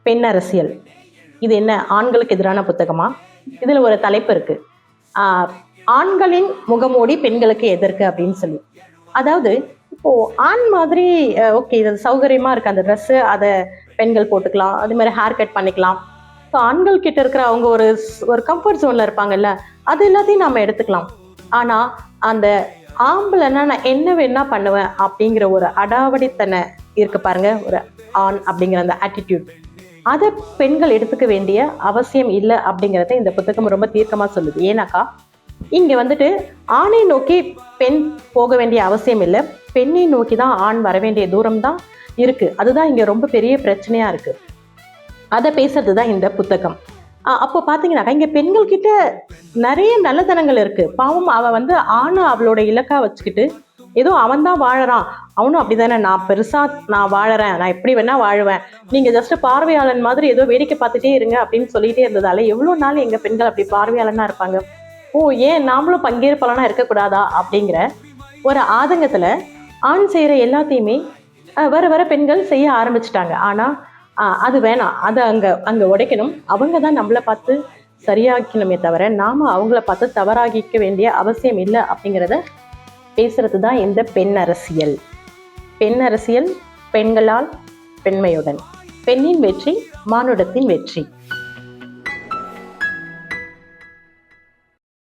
பெண் அரசியல். இது என்ன ஆண்களுக்கு எதிரான புத்தகமா? இதுல ஒரு தலைப்பு இருக்கு, ஆண்களின் முகமூடி பெண்களுக்கு எதற்கு அப்படின்னு சொல்லி. அதாவது இப்போ ஆண் மாதிரி ஓகே இது சௌகரியமா இருக்கு அந்த ட்ரெஸ்ஸு, அதை பெண்கள் போட்டுக்கலாம், அதே மாதிரி ஹேர் கட் பண்ணிக்கலாம். ஸோ ஆண்கள் கிட்ட இருக்கிற அவங்க ஒரு கம்ஃபர்ட் ஜோன்ல இருப்பாங்கல்ல, அது எல்லாத்தையும் நாம எடுத்துக்கலாம். ஆனா அந்த ஆம்பளைன்னா நான் என்ன வேணா பண்ணுவேன் அப்படிங்கிற ஒரு அடாவடித்தனை இருக்கு பாருங்க, ஒரு ஆண் அப்படிங்கிற அந்த ஆட்டிடியூட், அதை பெண்கள் எடுத்துக்க வேண்டிய அவசியம் இல்லை அப்படிங்கிறத இந்த புத்தகம் ரொம்ப தீர்க்கமா சொல்லுது. ஏன்னாக்கா இங்க வந்துட்டு ஆணை நோக்கி பெண் போக வேண்டிய அவசியம் இல்லை, பெண்ணை நோக்கி தான் ஆண் வர வேண்டிய தூரம் தான் இருக்கு. அதுதான் இங்க ரொம்ப பெரிய பிரச்சனையா இருக்கு. அதை பேசுறது தான் இந்த புத்தகம். அப்போ பாத்தீங்கன்னாக்கா இங்க பெண்கள் கிட்ட நிறைய நல்லதனங்கள் இருக்கு. பாவம் அவ வந்து ஆணை அவளோட இலக்கா வச்சுக்கிட்டு ஏதோ அவன் தான் வாழறான், அவனும் அப்படிதானே, நான் பெருசா நான் வாழறேன், நான் எப்படி வேணா வாழுவேன், நீங்க ஜஸ்ட் பார்வையாளன் மாதிரி ஏதோ வேடிக்கை பார்த்துட்டே இருங்க அப்படின்னு சொல்லிட்டே இருந்ததால எவ்வளவு நாள் எங்க பெண்கள் அப்படி பார்வையாளனா இருப்பாங்க. ஓ ஏன் நாமளும் பங்கேற்பாளனா இருக்கக்கூடாதா அப்படிங்கிற ஒரு ஆதங்கத்துல ஆண் செய்யற எல்லாத்தையுமே வர வர பெண்கள் செய்ய ஆரம்பிச்சுட்டாங்க. ஆனா அது வேணாம், அதை அங்க உடைக்கணும். அவங்க தான் நம்மளை பார்த்து சரியாக்கணுமே தவிர நாம அவங்கள பார்த்து தவறாகிக்க வேண்டிய அவசியம் இல்லை அப்படிங்கிறத பேசுறது தான் இந்த பெண் அரசியல். பெண் அரசியல், பெண்களால், பெண்மையுடன். பெண்ணின் வெற்றி மானுடத்தின் வெற்றி.